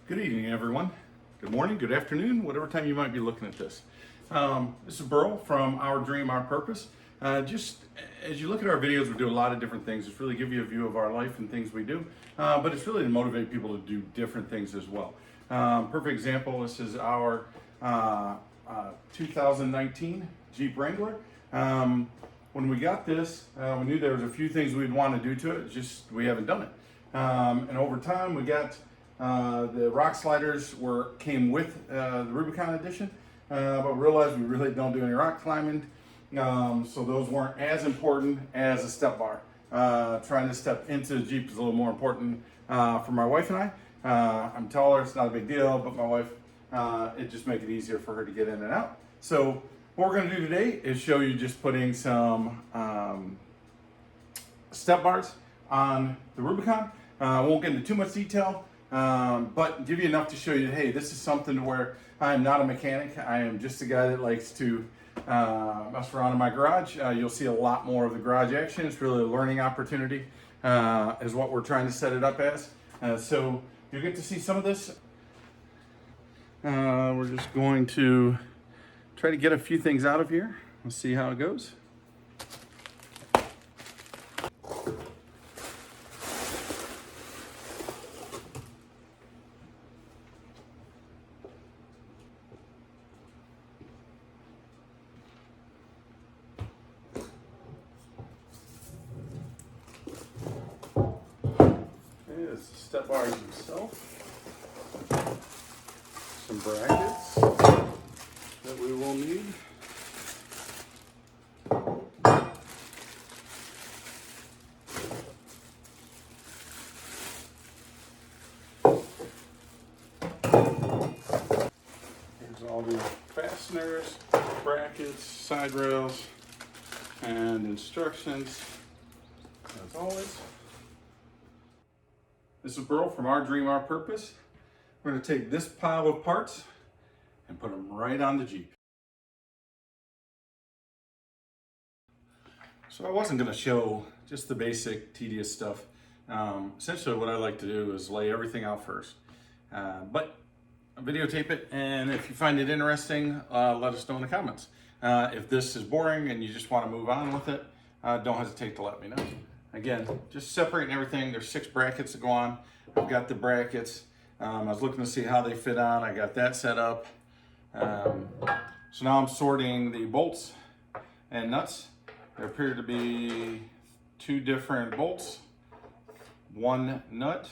Good evening, everyone. Good morning, good afternoon, whatever time you might be looking at this. This is Burl from Our Dream, Our Purpose. Just as you look at our videos, we do a lot of different things. It's really give you a view of our life and things we do, but it's really to motivate people to do different things as well. Perfect example, this is our 2019 Jeep Wrangler. When we got this, we knew there was a few things we'd want to do to it, it's just we haven't done it. And over time, we got the rock sliders came with the Rubicon edition, but realized we really don't do any rock climbing, so those weren't as important as a step bar. Trying to step into the Jeep is a little more important for my wife and I. I'm taller, it's not a big deal, but my wife, it just makes it easier for her to get in and out. So what we're going to do today is show you just putting some step bars on the Rubicon. I won't get into too much detail, but give you enough to show you, hey, this is something where I am not a mechanic. I am just a guy that likes to mess around in my garage. You'll see a lot more of the garage action. It's really a learning opportunity, is what we're trying to set it up as. So you'll get to see some of this. We're just going to try to get a few things out of here. Let's see how it goes. The step bars themselves, some brackets that we will need. Here's all the fasteners, brackets, side rails, and instructions, as always. This is Burl from Our Dream, Our Purpose. We're going to take this pile of parts and put them right on the Jeep. So I wasn't going to show just the basic tedious stuff. Essentially what I like to do is lay everything out first. But videotape it, and if you find it interesting, let us know in the comments. If this is boring and you just want to move on with it, don't hesitate to let me know. Again, just separating everything. There's 6 brackets that go on. I've got the brackets. I was looking to see how they fit on. I got that set up. So now I'm sorting the bolts and nuts. There appear to be 2 different bolts, 1 nut.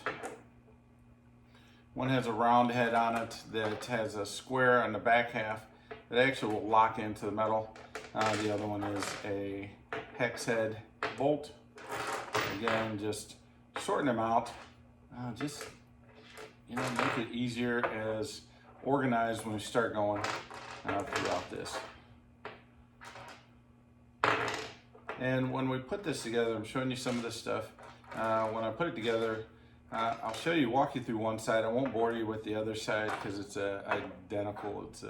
One has a round head on it that has a square on the back half that actually will lock into the metal. The other one is a hex head bolt. Again, just sorting them out, just make it easier as organized when we start going throughout this. And when we put this together, I'm showing you some of this stuff. When I put it together, I'll walk you through one side. I won't bore you with the other side because it's identical. It's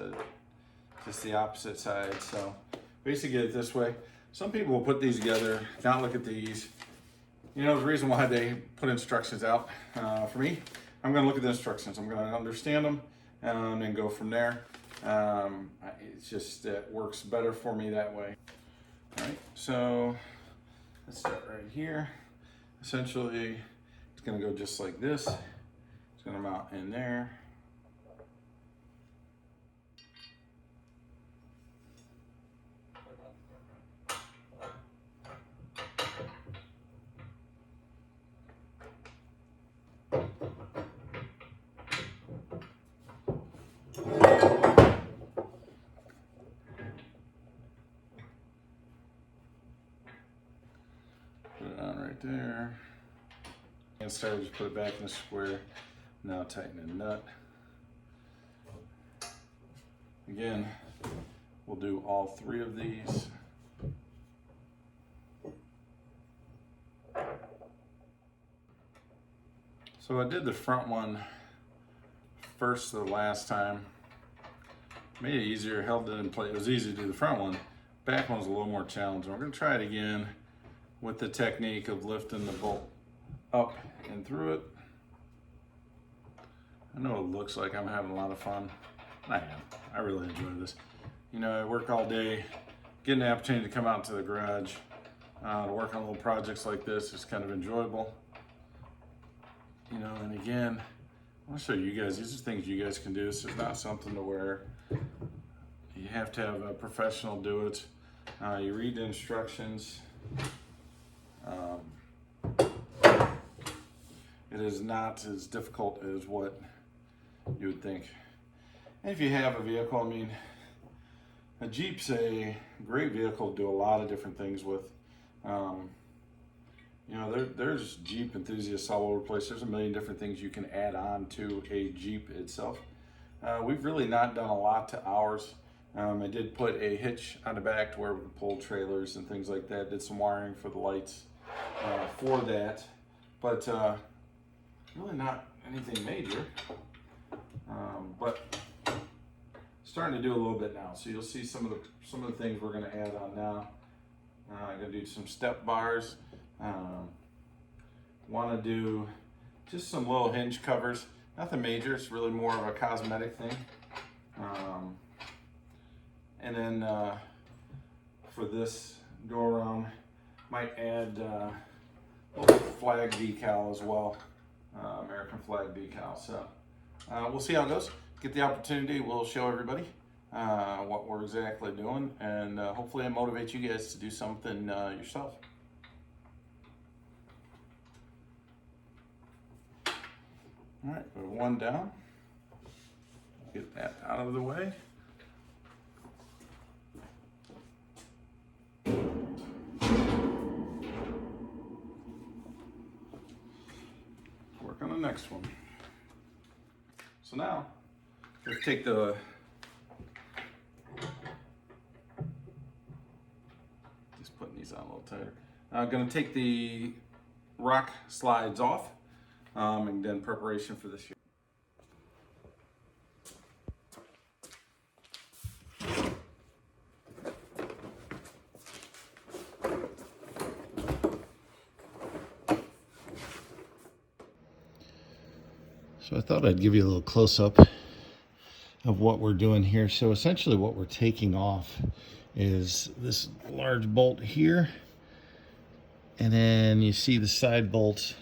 just the opposite side. So basically get it this way. Some people will put these together, not look at these. The reason why they put instructions out. For me, I'm going to look at the instructions. I'm going to understand them and go from there. It's just, it works better for me that way. All right, so let's start right here. Essentially, it's going to go just like this. It's going to mount in there. Put it on right there. And start, just put it back in the square. Now tighten the nut. Again, we'll do all 3 of these. So I did the front one first the last time. Made it easier, held it in place. It was easy to do the front one. Back one was a little more challenging. We're going to try it again with the technique of lifting the bolt up and through it. I know it looks like I'm having a lot of fun. I am. I really enjoy this. You know, I work all day, getting the opportunity to come out to the garage, to work on little projects like this is kind of enjoyable. You know, and again, I want to show you guys, these are things you guys can do. This is not something to where you have to have a professional do it. You read the instructions. It is not as difficult as what you would think. And if you have a vehicle, I mean, a Jeep's a great vehicle to do a lot of different things with. You know, there's Jeep enthusiasts all over the place. There's a million different things you can add on to a Jeep itself. We've really not done a lot to ours. I did put a hitch on the back to where we could pull trailers and things like that. Did some wiring for the lights for that, but really not anything major. But starting to do a little bit now. So you'll see some of the things we're going to add on now. I'm going to do some step bars. Want to do just some little hinge covers. Nothing major. It's really more of a cosmetic thing. And then for this go around, might add a little flag decal as well, American flag decal. So we'll see how it goes. Get the opportunity, we'll show everybody what we're exactly doing, and hopefully it motivates you guys to do something yourself. All right, put one down. Get that out of the way. Work on the next one. So now, let's take the just putting these on a little tighter. I'm going to take the rock slides off, and then preparation for this year. So I thought I'd give you a little close-up of what we're doing here. So essentially what we're taking off is this large bolt here, and then you see the side bolts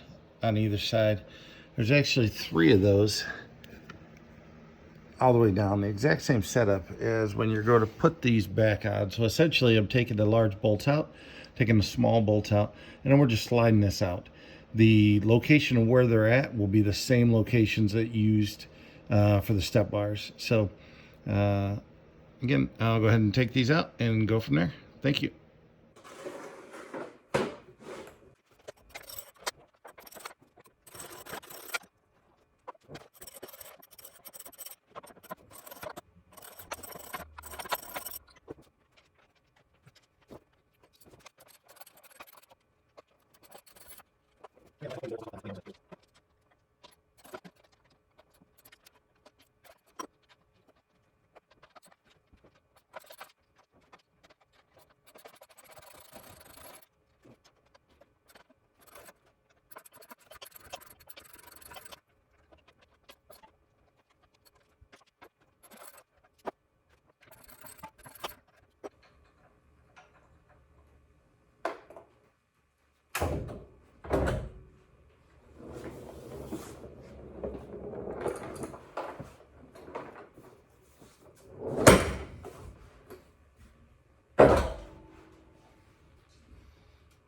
on either side. There's actually 3 of those all the way down. The exact same setup as when you're going to put these back on. So essentially I'm taking the large bolts out, taking the small bolts out, and then we're just sliding this out. The location of where they're at will be the same locations that you used for the step bars. So again, I'll go ahead and take these out and go from there. Thank you.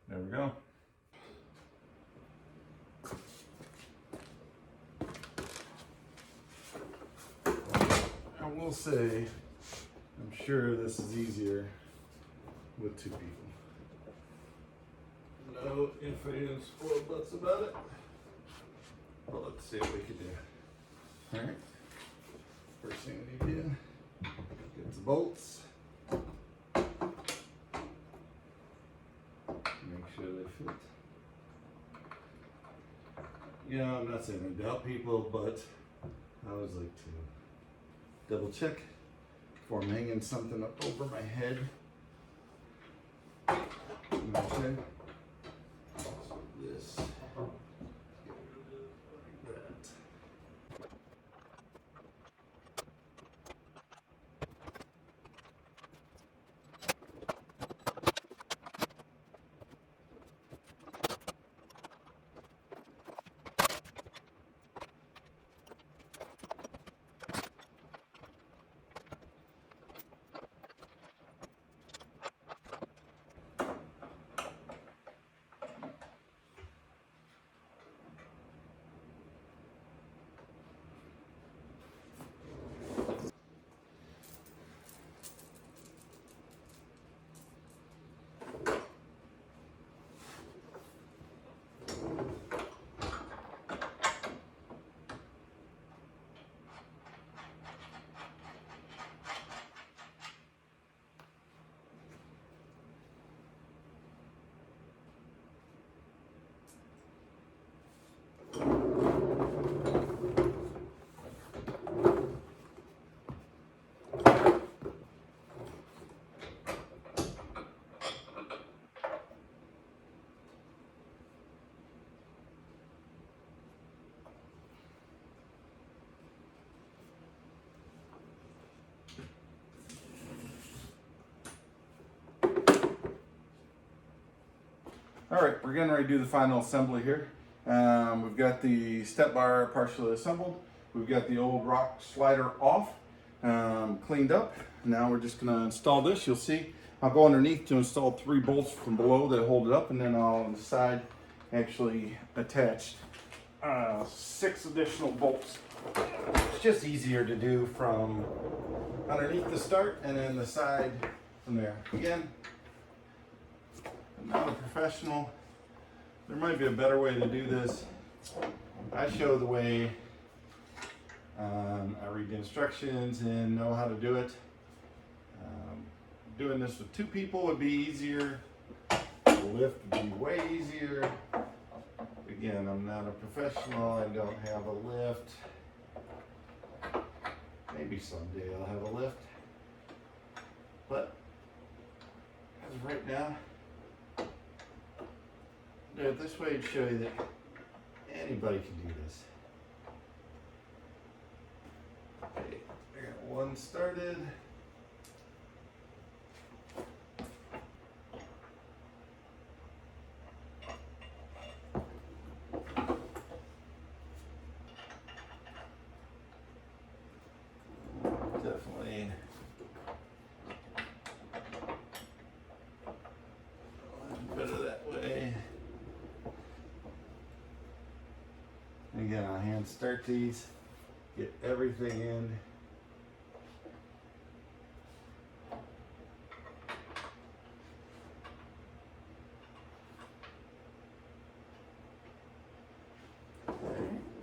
There we go. I will say, I'm sure this is easier with 2 people. No ifs, ands, or buts about it. But let's see what we can do. All right. First thing we need to do, get the bolts. Make sure they fit. You know, I'm not saying I doubt people, but I always like to double check before I'm hanging something up over my head. Okay. So this, get rid of it like that. All right, we're getting ready to do the final assembly here. We've got the step bar partially assembled. We've got the old rock slider off, cleaned up. Now we're just gonna install this. You'll see I'll go underneath to install 3 bolts from below that hold it up, and then I'll on the side actually attach 6 additional bolts. It's just easier to do from underneath the start and then the side from there. Again, I'm not a professional. There might be a better way to do this. I show the way. I read the instructions and know how to do it. Doing this with 2 people would be easier. The lift would be way easier. Again, I'm not a professional. I don't have a lift. Maybe someday I'll have a lift. But as of right now, do it this way to show you that anybody can do this. Okay, I got 1 started. Definitely better that way. Again, I'll hand start these, get everything in.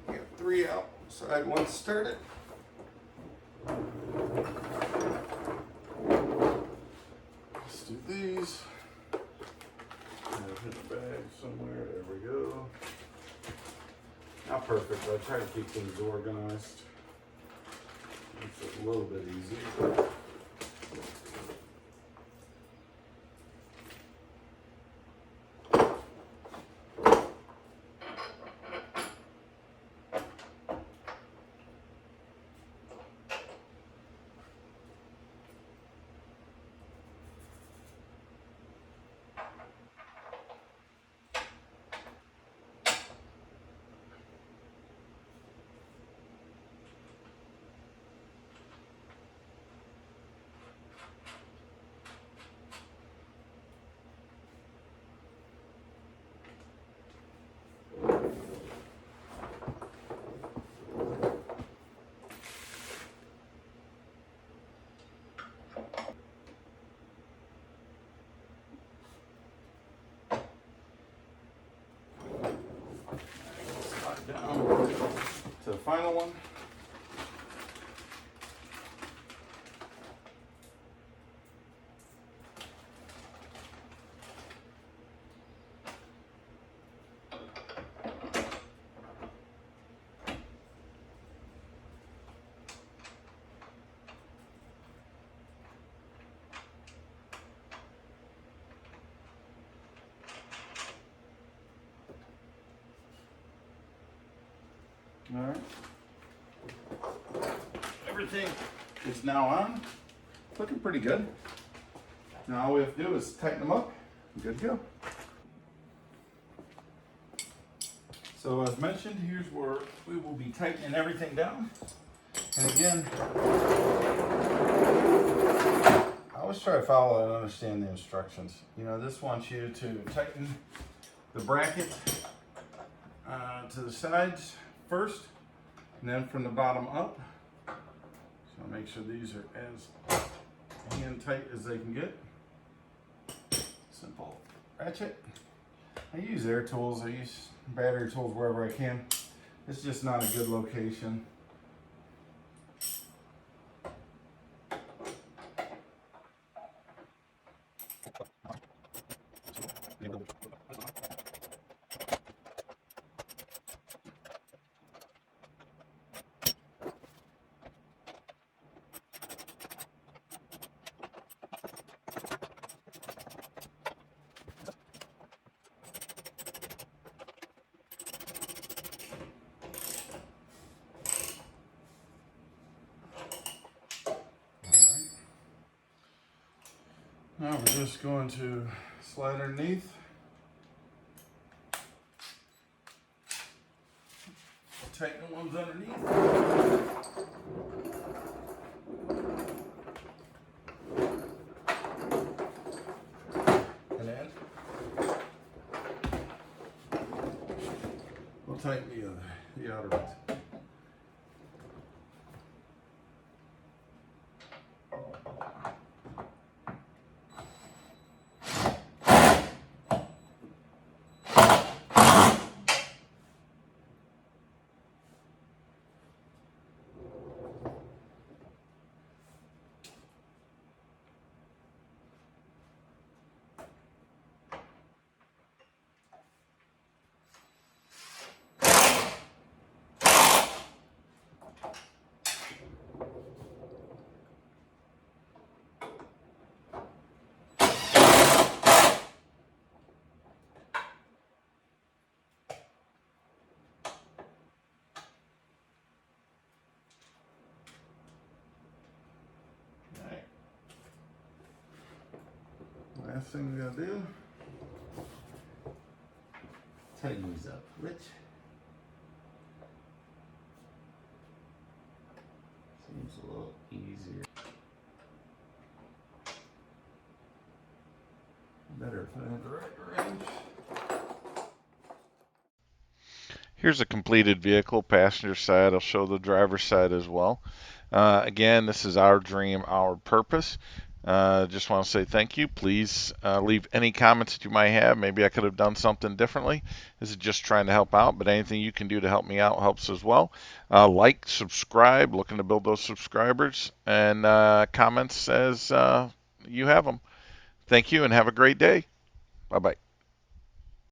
Got 3 out, side 1 started. Let's do these. Have it in the bag somewhere. There we go. Not perfect, but I try to keep things organized. It's a little bit easier. Down to the final one. All right. Everything is now on. Looking pretty good. Now all we have to do is tighten them up. Good to go. So as mentioned, here's where we will be tightening everything down. And again, I always try to follow and understand the instructions. You know, this wants you to tighten the bracket to the sides first, and then from the bottom up. So make sure these are as hand tight as they can get. Simple ratchet. I use air tools, I use battery tools wherever I can. It's just not a good location. Now we're just going to slide underneath. tighten the ones underneath. And then we'll tighten the outer ones. Last thing we gotta do, tighten these up, which seems a little easier. Better if I have the right range. Here's a completed vehicle, passenger side. I'll show the driver's side as well. Again, this is our dream, our purpose. Just want to say thank you. Please leave any comments that you might have. Maybe I could have done something differently. This is just trying to help out, but anything you can do to help me out helps as well. Like, subscribe, looking to build those subscribers, and comments as you have them. Thank you and have a great day. Bye-bye.